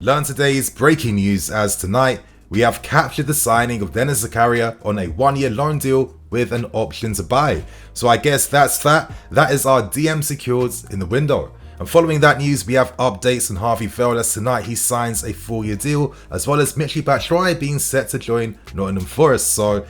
Learn today's breaking news as tonight we have captured the signing of DENIS Zakaria on a 1-year loan deal with an option to buy. So I guess that's that. That is our DM secured in the window. And following that news, we have updates on Harvey Vale as tonight he signs a 4-year deal, as well as Batshuayi being set to join Nottingham Forest. So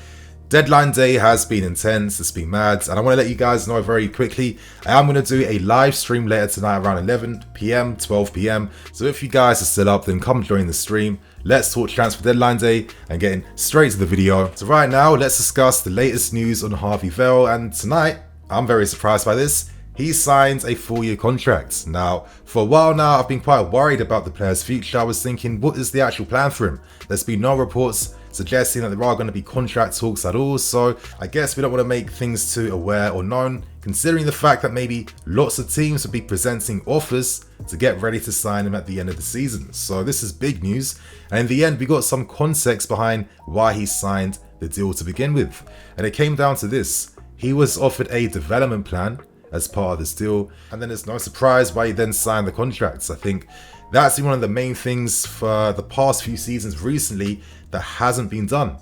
deadline day has been intense, it's been mad, and I want to let you guys know very quickly, I am going to do a live stream later tonight around 11 PM, 12 PM, so if you guys are still up, then come join the stream. Let's talk transfer deadline day and getting straight to the video. So right now, let's discuss the latest news on Harvey Vale, and tonight, I'm very surprised by this. He signed a 4-year contract. Now, for a while now, I've been quite worried about the player's future. I was thinking, what is the actual plan for him? There's been no reports suggesting that there are going to be contract talks at all, so I guess we don't want to make things too aware or known, considering the fact that maybe lots of teams will be presenting offers to get ready to sign him at the end of the season. So this is big news, and in the end we got some context behind why he signed the deal to begin with, and it came down to this. He was offered a development plan as part of this deal, and then it's no surprise why he then signed the contracts. I think that's been one of the main things for the past few seasons recently that hasn't been done.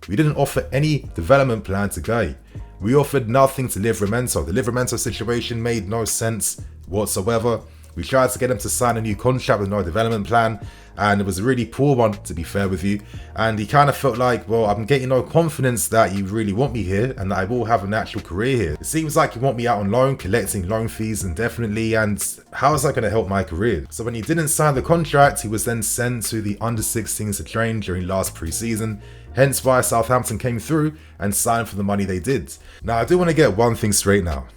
We didn't offer any development plan to Guy. We offered nothing to Livramento. The Livramento situation made no sense whatsoever. We tried to get him to sign a new contract with no development plan, and it was a really poor one, to be fair with you. And he kind of felt like, well, I'm getting no confidence that you really want me here and that I will have an actual career here. It seems like you want me out on loan, collecting loan fees indefinitely, and how is that going to help my career? So when he didn't sign the contract, he was then sent to the under-16s to train during last pre-season, hence why Southampton came through and signed for the money they did. Now, I do want to get one thing straight now.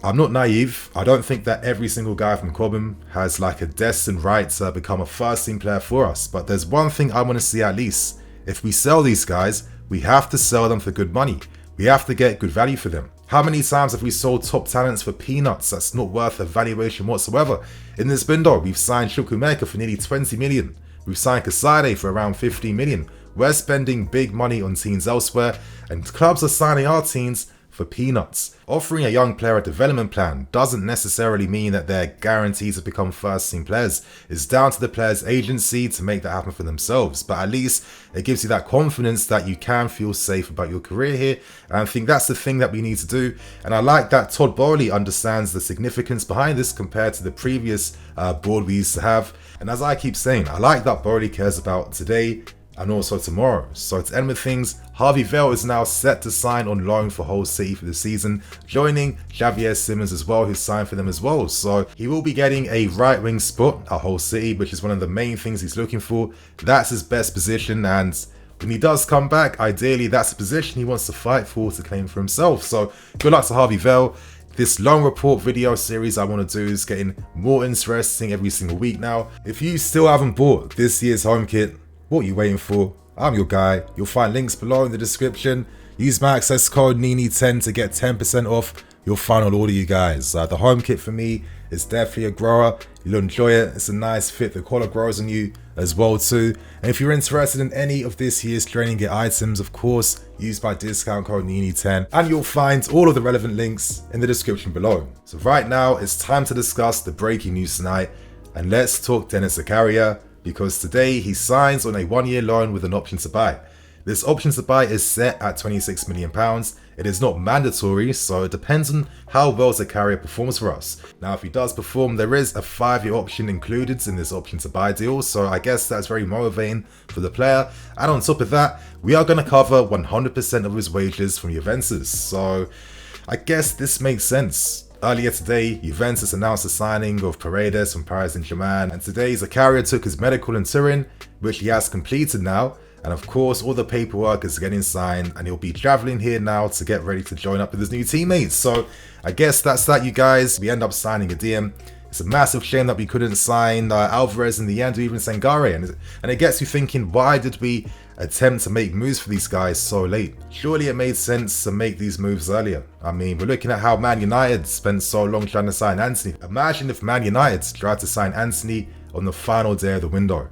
I'm not naive. I don't think that every single guy from Cobham has like a destined right to become a first team player for us. But there's one thing I want to see at least. If we sell these guys, we have to sell them for good money. We have to get good value for them. How many times have we sold top talents for peanuts that's not worth a valuation whatsoever? In this window, we've signed Chukwuemeka for nearly 20 million. We've signed Kasade for around 15 million. We're spending big money on teams elsewhere, and clubs are signing our teams for peanuts. Offering a young player a development plan doesn't necessarily mean that they're guaranteed to become first team players. It's down to the player's agency to make that happen for themselves, but at least it gives you that confidence that you can feel safe about your career here, and I think that's the thing that we need to do. And I like that Todd Bowley understands the significance behind this compared to the previous board we used to have. And as I keep saying, I like that Bowley cares about today and also tomorrow. So to end with things, Harvey Vale is now set to sign on loan for Hull City for the season, joining Xavier Simmons as well, who signed for them as well. So he will be getting a right wing spot at Hull City, which is one of the main things he's looking for. That's his best position, and when he does come back, ideally that's the position he wants to fight for to claim for himself. So good luck to Harvey Vale. This loan report video series I want to do is getting more interesting every single week now. If you still haven't bought this year's home kit, what are you waiting for? I'm your guy. You'll find links below in the description. Use my access code NINI10 to get 10% off your final order, you guys. The home kit for me is definitely a grower. You'll enjoy it. It's a nice fit. The collar grows on you as well too. And if you're interested in any of this year's training gear items, of course, use my discount code NINI10 and you'll find all of the relevant links in the description below. So right now, it's time to discuss the breaking news tonight. And let's talk DENIS Zakaria, because today he signs on a 1-year loan with an option to buy. This option to buy is set at £26 million. It is not mandatory, so it depends on how well Zakaria performs for us. Now, if he does perform, there is a 5-year option included in this option to buy deal, so I guess that's very motivating for the player. And on top of that, we are going to cover 100% of his wages from Juventus, so I guess this makes sense. Earlier today, Juventus announced the signing of Paredes from Paris Saint-Germain, and today Zakaria took his medical in Turin, which he has completed now, and of course all the paperwork is getting signed, and he'll be travelling here now to get ready to join up with his new teammates. So I guess that's that, you guys. We end up signing a DM. It's a massive shame that we couldn't sign Alvarez in the end, or even Sangare, and it gets you thinking, why did we attempt to make moves for these guys so late? Surely it made sense to make these moves earlier. I mean, we're looking at how Man United spent so long trying to sign Anthony. Imagine if Man United tried to sign Anthony on the final day of the window,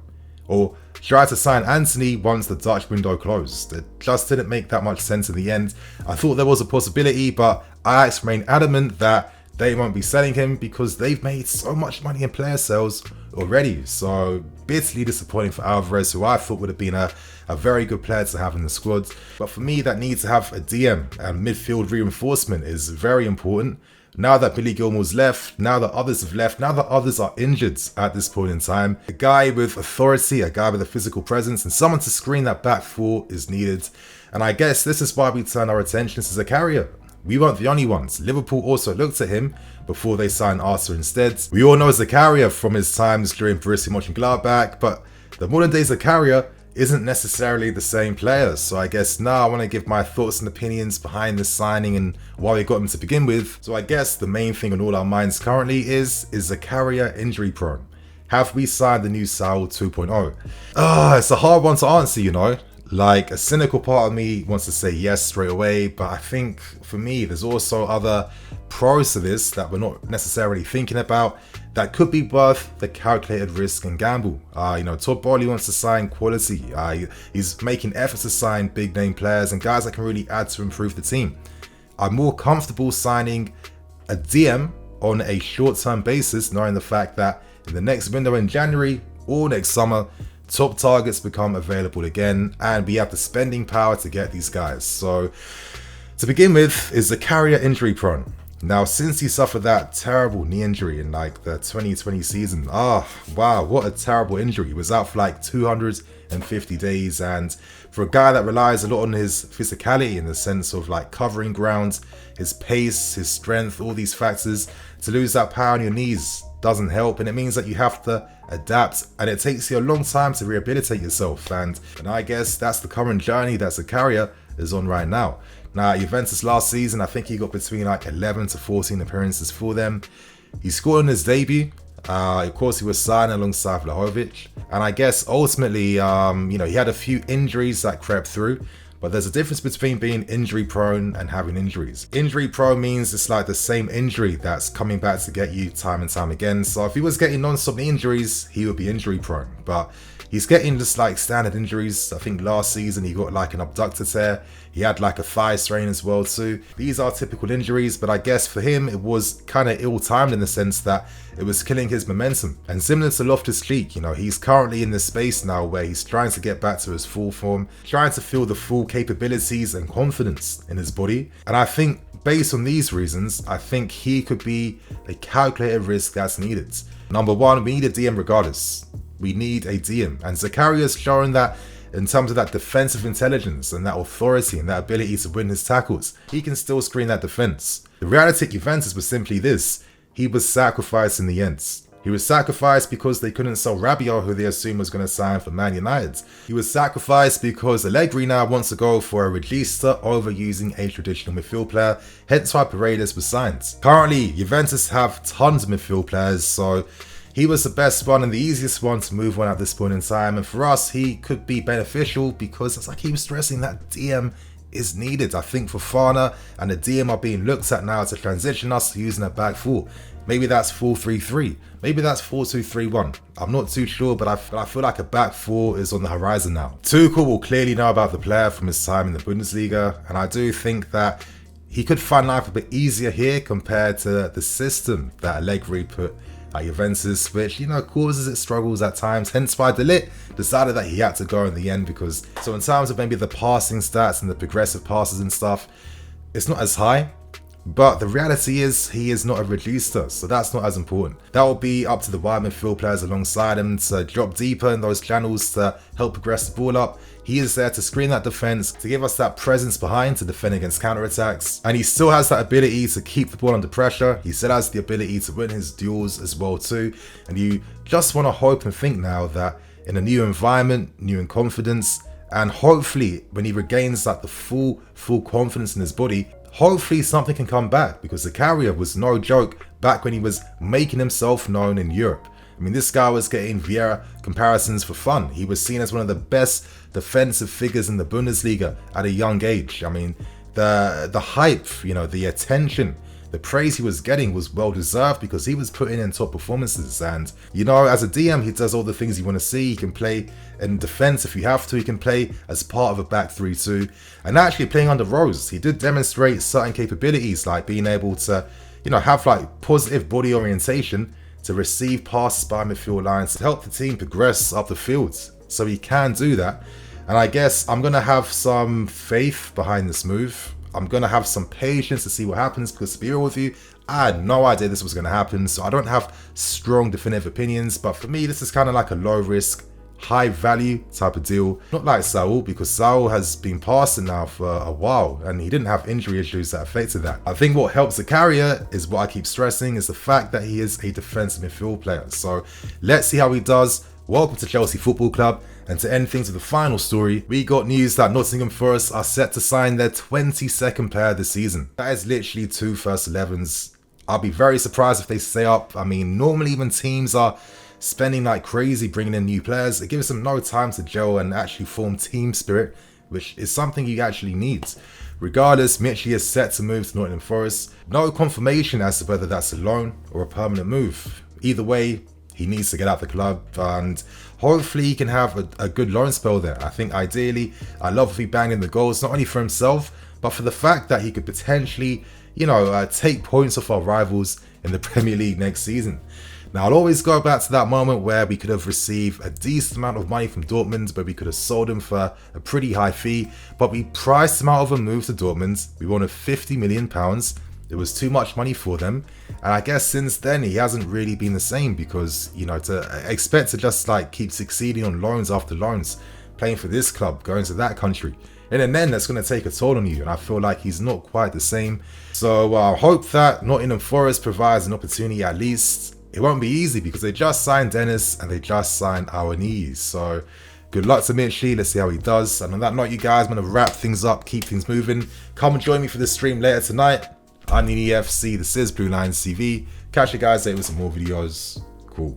or tried to sign Anthony once the Dutch window closed. It just didn't make that much sense in the end. I thought there was a possibility, but Ajax remained adamant that they won't be selling him because they've made so much money in player sales already. So bitterly disappointing for Alvarez, who I thought would have been a very good player to have in the squad. But for me, that needs to have a DM, and midfield reinforcement is very important. Now that Billy Gilmour's left, now that others have left, now that others are injured at this point in time, a guy with authority, a guy with a physical presence, and someone to screen that back four is needed. And I guess this is why we turn our attention to Zakaria. We weren't the only ones. Liverpool also looked at him before they signed Arthur instead. We all know Zakaria from his times during Borussia Mönchengladbach, but the modern day Zakaria isn't necessarily the same player. So I guess now I want to give my thoughts and opinions behind this signing and why we got him to begin with. So I guess the main thing on all our minds currently is Zakaria injury prone? Have we signed the new SAUL 2.0? It's a hard one to answer, you know. Like, a cynical part of me wants to say yes straight away, but I think for me there's also other pros to this that we're not necessarily thinking about that could be worth the calculated risk and gamble. Todd Boehly wants to sign quality. He's making efforts to sign big name players and guys that can really add to improve the team. I'm more comfortable signing a DM on a short-term basis, knowing the fact that in the next window in January or next summer, top targets become available again, and we have the spending power to get these guys. So, to begin with, is Zakaria injury prone? Now, since he suffered that terrible knee injury in the 2020 season, wow, what a terrible injury. He was out for 250 days, and for a guy that relies a lot on his physicality in the sense of covering ground, his pace, his strength, all these factors, to lose that power on your knees doesn't help, and it means that you have to adapt, and it takes you a long time to rehabilitate yourself, and I guess that's the current journey that Zakaria is on right now. Now, at Juventus last season, I think he got between 11 to 14 appearances for them. He scored in his debut. Of course, he was signed alongside Vlahovic, and I guess ultimately, he had a few injuries that crept through. But there's a difference between being injury prone and having injuries. Injury prone means it's like the same injury that's coming back to get you time and time again. So if he was getting non-stop injuries, he would be injury prone. But he's getting just standard injuries. I think last season he got an abductor tear. He had a thigh strain as well too. These are typical injuries, but I guess for him it was kind of ill-timed in the sense that it was killing his momentum. And similar to Loftus-Cheek, he's currently in this space now where he's trying to get back to his full form, trying to feel the full capabilities and confidence in his body. And I think based on these reasons, I think he could be a calculated risk that's needed. Number one, we need a DM regardless. We need a DM. And Zakaria's shown that in terms of that defensive intelligence and that authority and that ability to win his tackles, he can still screen that defense. The reality at Juventus was simply this: he was sacrificed in the end. He was sacrificed because they couldn't sell Rabiot, who they assumed was going to sign for Man United. He was sacrificed because Allegri now wants to go for a regista over using a traditional midfield player, hence why Paredes was signed. Currently, Juventus have tons of midfield players, so he was the best one and the easiest one to move on at this point in time. And for us, he could be beneficial because, as I keep stressing, that DM is needed. I think Fofana and the DM are being looked at now to transition us to using a back four. Maybe that's 4-3-3. Maybe that's 4-2-3-1. I'm not too sure, but I feel like a back four is on the horizon now. Tuchel will clearly know about the player from his time in the Bundesliga, and I do think that he could find life a bit easier here compared to the system that Allegri put at Juventus, which, causes its struggles at times. Hence why De Ligt decided that he had to go in the end, because, so in terms of maybe the passing stats and the progressive passes and stuff, it's not as high. But the reality is he is not a regista, so that's not as important. That will be up to the wide midfield players alongside him to drop deeper in those channels to help progress the ball up. He is there to screen that defense, to give us that presence behind to defend against counterattacks. And he still has that ability to keep the ball under pressure. He still has the ability to win his duels as well too. And you just want to hope and think now that in a new environment, new in confidence, and hopefully when he regains the full confidence in his body, hopefully something can come back, because Zakaria was no joke back when he was making himself known in Europe. I mean, this guy was getting Vieira comparisons for fun. He was seen as one of the best defensive figures in the Bundesliga at a young age. I mean, the hype, the attention, the praise he was getting was well deserved because he was putting in top performances. And, as a DM, he does all the things you want to see. He can play in defense if you have to. He can play as part of a back 3-2. And actually playing under Rose, he did demonstrate certain capabilities, like being able to have like positive body orientation to receive passes by midfield lines to help the team progress up the field. So he can do that. And I guess I'm going to have some faith behind this move. I'm going to have some patience to see what happens, because to be real with you, I had no idea this was going to happen. So I don't have strong definitive opinions. But for me, this is kind of like a low risk, high value type of deal. Not like SAUL, because SAUL has been passing now for a while and he didn't have injury issues that affected that. I think what helps Zakaria is what I keep stressing, is the fact that he is a defensive midfield player. So let's see how he does. Welcome to Chelsea Football Club. And to end things with the final story, we got news that Nottingham Forest are set to sign their 22nd player this season. That is literally 2 first 11s. I'll be very surprised if they stay up. I mean, normally when teams are spending like crazy bringing in new players, it gives them no time to gel and actually form team spirit, which is something you actually need. Regardless, Mitchie is set to move to Nottingham Forest. No confirmation as to whether that's a loan or a permanent move. Either way, he needs to get out the club, and hopefully he can have a good loan spell there. I think ideally, I love if he banged in the goals, not only for himself, but for the fact that he could potentially, take points off our rivals in the Premier League next season. Now, I'll always go back to that moment where we could have received a decent amount of money from Dortmund, but we could have sold him for a pretty high fee, but we priced him out of a move to Dortmund. We wanted £50 million. It was too much money for them. And I guess since then, he hasn't really been the same, because, to expect to just like keep succeeding on loans after loans, playing for this club, going to that country, and then that's going to take a toll on you. And I feel like he's not quite the same. So I hope that Nottingham Forest provides an opportunity at least. It won't be easy because they just signed DENIS and they just signed our knees. So good luck to Mitchie. Let's see how he does. And on that note, you guys, I'm going to wrap things up, keep things moving. Come and join me for the stream later tonight. I'm the EFC. This is BlueLionsTV. Catch you guys later with some more videos. Cool.